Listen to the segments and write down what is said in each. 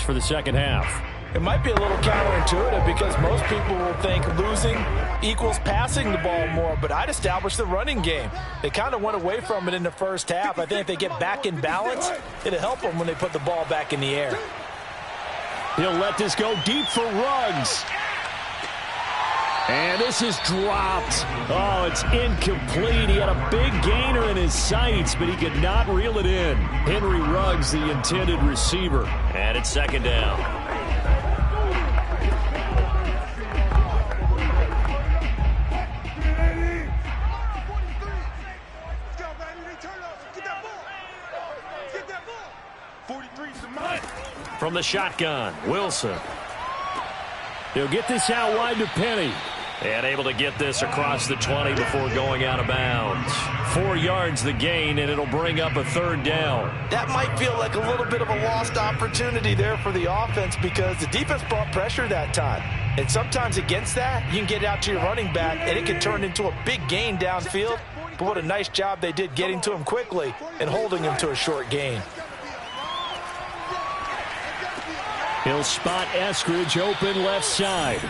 for the second half. It might be a little counterintuitive because most people will think losing equals passing the ball more, but I'd establish the running game. They kind of went away from it in the first half. I think if they get back in balance, it'll help them when they put the ball back in the air. He'll let this go deep for Ruggs. And this is dropped. Oh, it's incomplete. He had a big gainer in his sights, but he could not reel it in. Henry Ruggs, the intended receiver. And it's second down. From the shotgun, Wilson. He'll get this out wide to Penny. And able to get this across the 20 before going out of bounds. 4 yards the gain, and it'll bring up a third down. That might feel like a little bit of a lost opportunity there for the offense because the defense brought pressure that time. And sometimes against that, you can get out to your running back, and it can turn into a big gain downfield. But what a nice job they did getting to him quickly and holding him to a short gain. He'll spot Eskridge open left side.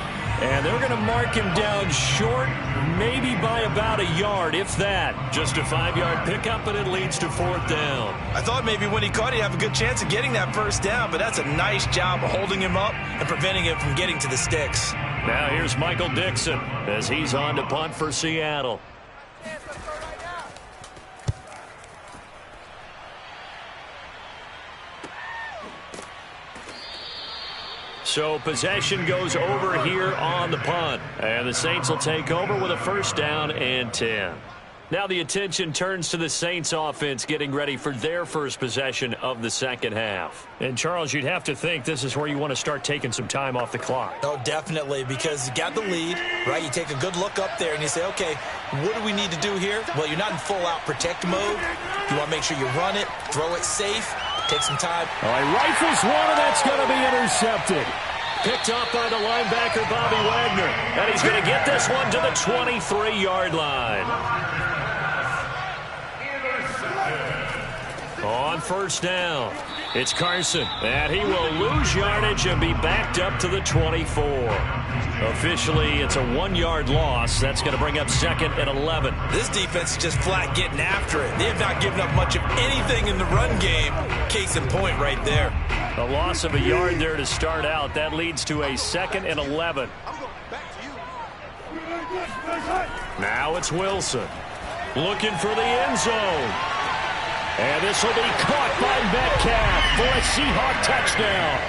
And they're going to mark him down short, maybe by about a yard, if that. Just a 5-yard pickup, and it leads to fourth down. I thought maybe when he caught, he'd have a good chance of getting that first down, but that's a nice job of holding him up and preventing him from getting to the sticks. Now here's Michael Dixon as he's on to punt for Seattle. So possession goes over here on the punt. And the Saints will take over with a first down and 10. Now the attention turns to the Saints offense getting ready for their first possession of the second half. And Charles, you'd have to think this is where you want to start taking some time off the clock. Oh, definitely, because you got the lead, right? You take a good look up there and you say, okay, what do we need to do here? Well, you're not in full-out protect mode. You want to make sure you run it, throw it safe, take some time. All right, rifles one, and that's going to be intercepted. Picked up by the linebacker, Bobby Wagner. And he's going to get this one to the 23-yard line. On first down, it's Carson. And he will lose yardage and be backed up to the 24. Officially, it's a 1-yard loss. That's going to bring up second and 11. This defense is just flat getting after it. They have not given up much of anything in the run game. Case in point right there. A loss of a yard there to start out. That leads to a second and 11. Now it's Wilson. Looking for the end zone. And this will be caught by Metcalf for a Seahawk touchdown.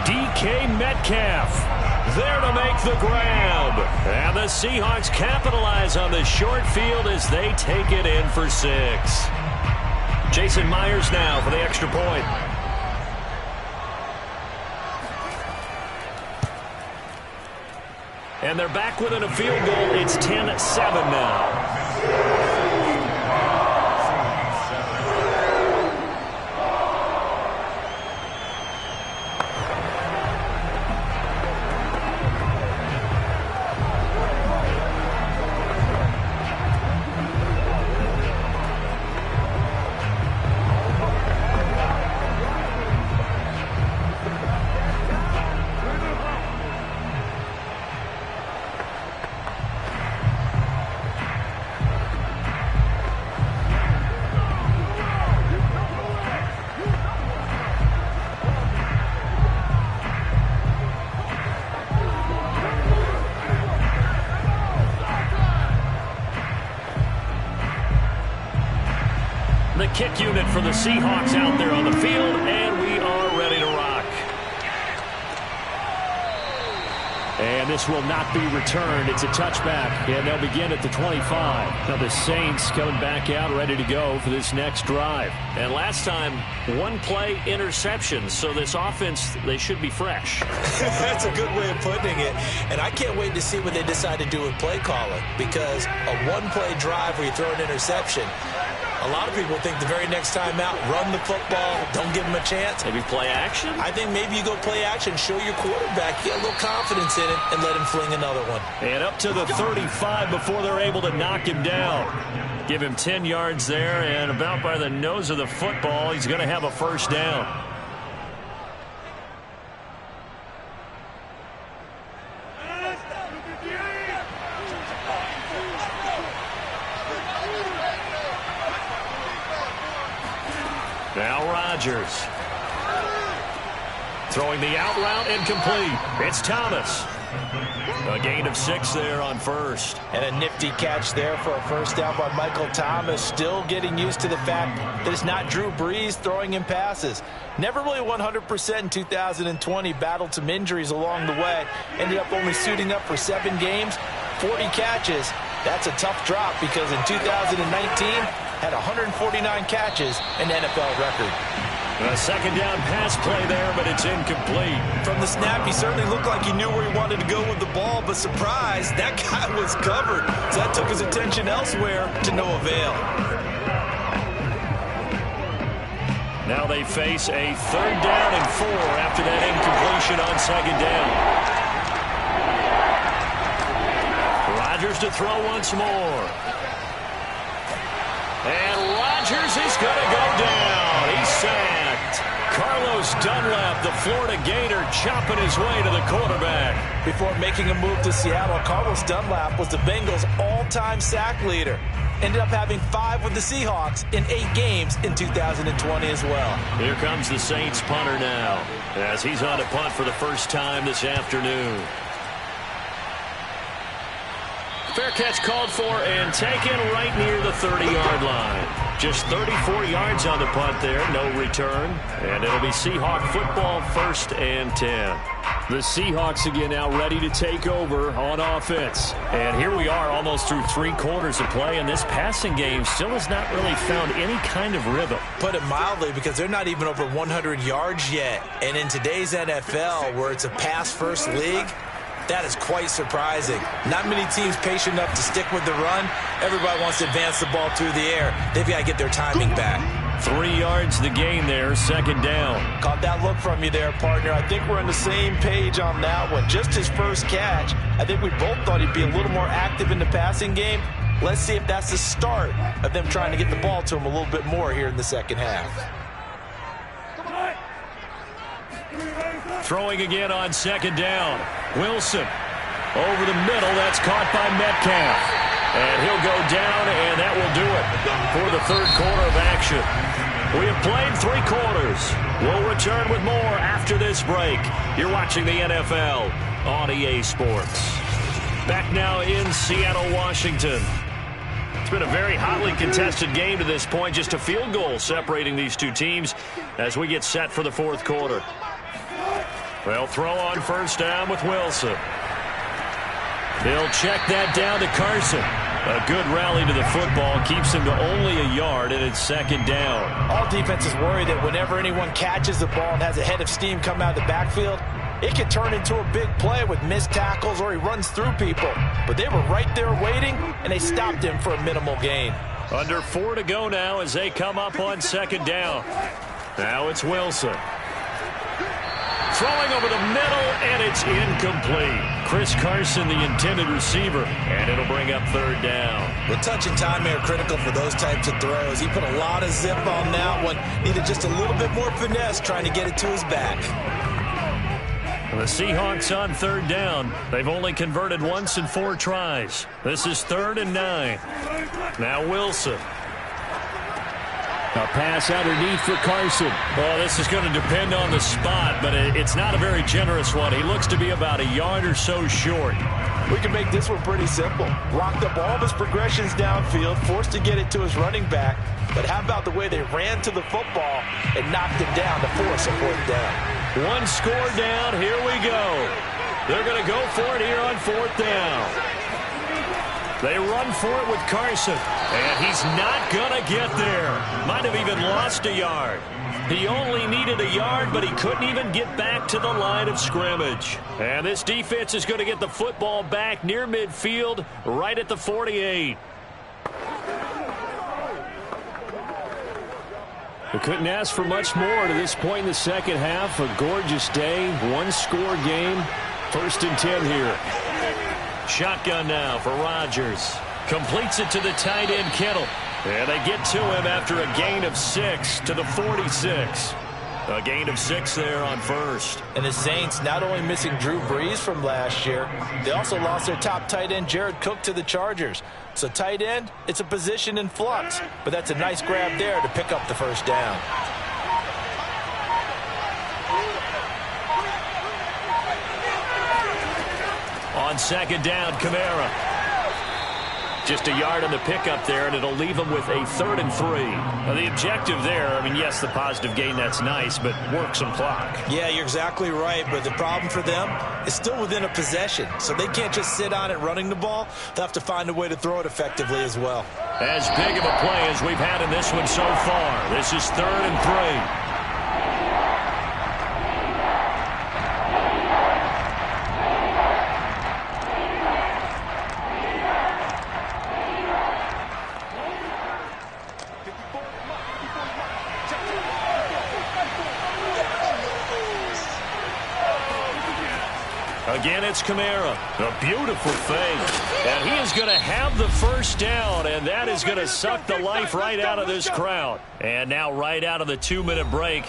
DK Metcalf there to make the grab. And the Seahawks capitalize on the short field as they take it in for 6. Jason Myers now for the extra point. And they're back within a field goal. It's 10-7 now. The kick unit for the Seahawks out there on the field, and we are ready to rock. And this will not be returned. It's a touchback, and they'll begin at the 25. Now the Saints coming back out ready to go for this next drive. And last time, 1-play interception, so this offense, they should be fresh. That's a good way of putting it. And I can't wait to see what they decide to do with play calling, because a 1-play drive where you throw an interception, a lot of people think the very next time out, run the football, don't give them a chance. Maybe play action? I think maybe you go play action, show your quarterback, get a little confidence in it, and let him fling another one. And up to the 35 before they're able to knock him down. Give him 10 yards there, and about by the nose of the football, he's going to have a first down. Rodgers. Throwing the out route and complete. It's Thomas. A gain of 6 there on first. And a nifty catch there for a first down by Michael Thomas. Still getting used to the fact that it's not Drew Brees throwing him passes. Never really 100% in 2020. Battled some injuries along the way. Ended up only suiting up for 7 games, 40 catches. That's a tough drop because in 2019 had 149 catches, an NFL record. A second down pass play there, but it's incomplete. From the snap, he certainly looked like he knew where he wanted to go with the ball, but surprise, that guy was covered. So that took his attention elsewhere to no avail. Now they face a 3rd down and 4 after that incompletion on second down. Rodgers to throw once more. And Rodgers is going to go down. He's sacked. Carlos Dunlap, the Florida Gator, chopping his way to the quarterback. Before making a move to Seattle, Carlos Dunlap was the Bengals' all-time sack leader. Ended up having 5 with the Seahawks in 8 games in 2020 as well. Here comes the Saints punter now, as he's on to punt for the first time this afternoon. Fair catch called for and taken right near the 30-yard line. Just 34 yards on the punt there, no return. And it'll be Seahawk football, 1st and 10. The Seahawks again now ready to take over on offense. And here we are almost through 3 quarters of play, and this passing game still has not really found any kind of rhythm. Put it mildly, because they're not even over 100 yards yet. And in today's NFL, where it's a pass-first league, that is quite surprising. Not many teams patient enough to stick with the run. Everybody wants to advance the ball through the air. They've got to get their timing back. 3 yards the gain there, second down. Caught that look from you there, partner. I think we're on the same page on that one. Just his first catch. I think we both thought he'd be a little more active in the passing game. Let's see if that's the start of them trying to get the ball to him a little bit more here in the second half. Throwing again on second down. Wilson over the middle. That's caught by Metcalf. And he'll go down, and that will do it for the 3rd quarter of action. We have played 3 quarters. We'll return with more after this break. You're watching the NFL on EA Sports. Back now in Seattle, Washington. It's been a very hotly contested game to this point. Just a field goal separating these 2 teams as we get set for the 4th quarter. They'll throw on first down with Wilson. He'll check that down to Carson. A good rally to the football keeps him to only a yard, and it's second down. All defenses worry that whenever anyone catches the ball and has a head of steam come out of the backfield, it can turn into a big play with missed tackles or he runs through people. But they were right there waiting, and they stopped him for a minimal gain. Under 4 to go now as they come up on second down. Now it's Wilson. Throwing over the middle, and it's incomplete. Chris Carson, the intended receiver, and it'll bring up 3rd down. The touch and time are critical for those types of throws. He put a lot of zip on that one. Needed just a little bit more finesse trying to get it to his back. The Seahawks on 3rd down. They've only converted once in 4 tries. This is 3rd and 9. Now Wilson. A pass underneath for Carson. Well, this is going to depend on the spot, but it's not a very generous one. He looks to be about a yard or so short. We can make this one pretty simple. Locked up all of his progressions downfield, forced to get it to his running back. But how about the way they ran to the football and knocked him down to force a 4th down? 1 score down. Here we go. They're going to go for it here on 4th down. They run for it with Carson, and he's not going to get there. Might have even lost a yard. He only needed a yard, but he couldn't even get back to the line of scrimmage. And this defense is going to get the football back near midfield, right at the 48. We couldn't ask for much more to this point in the second half. A gorgeous day, 1-score game. 1st and 10 here. Shotgun now for Rodgers. Completes it to the tight end, Kittle. And they get to him after a gain of 6 to the 46. A gain of 6 there on first. And the Saints not only missing Drew Brees from last year, they also lost their top tight end, Jared Cook, to the Chargers. So tight end, it's a position in flux. But that's a nice grab there to pick up the first down. on second down, Kamara. Just a yard on the pickup there, and it'll leave them with a 3rd and 3. Now, the objective there, I mean, yes, the positive gain, that's nice, but work some clock. Yeah, you're exactly right, but the problem for them is still within a possession, so they can't just sit on it running the ball. They'll have to find a way to throw it effectively as well. As big of a play as we've had in this one so far. This is 3rd and 3. Again, it's Kamara. A beautiful fake. And he is going to have the first down, and that is going to suck the life right out of this crowd. And now right out of the 2-minute break,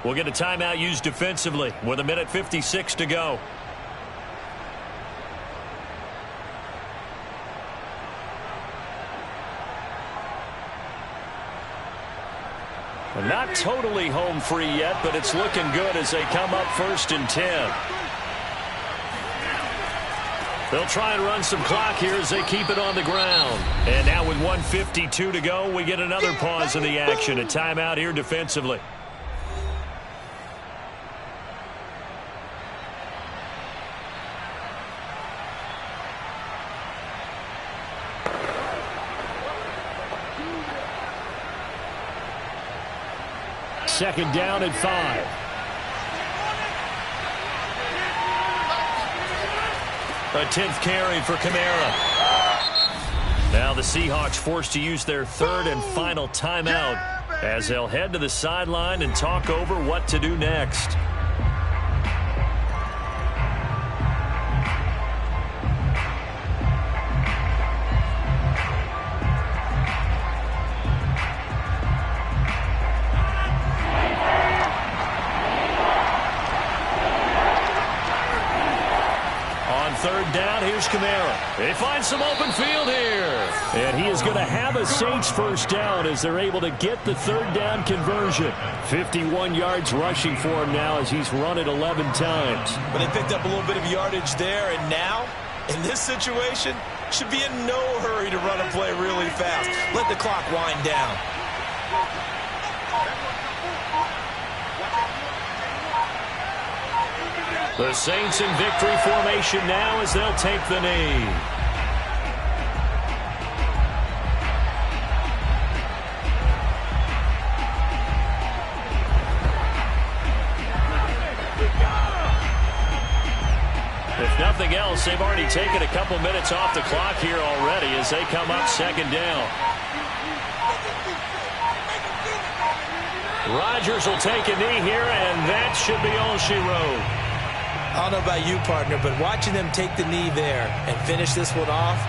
we'll get a timeout used defensively with 1:56 to go. Not totally home free yet, but it's looking good as they come up 1st and 10. They'll try and run some clock here as they keep it on the ground. And now with 1:52 to go, we get another pause in the action. A timeout here defensively. Second down at 5. A 10th carry for Kamara. Now the Seahawks forced to use their 3rd and final timeout as they'll head to the sideline and talk over what to do next. Third down, here's Kamara. They find some open field here. And he is going to have a Saints first down as they're able to get the 3rd down conversion. 51 yards rushing for him now as he's run it 11 times. But they picked up a little bit of yardage there, and now, in this situation, should be in no hurry to run a play really fast. Let the clock wind down. The Saints in victory formation now as they'll take the knee. If nothing else, they've already taken a couple minutes off the clock here already as they come up 2nd down. Rodgers will take a knee here, and that should be all she wrote. I don't know about you, partner, but watching them take the knee there and finish this one off,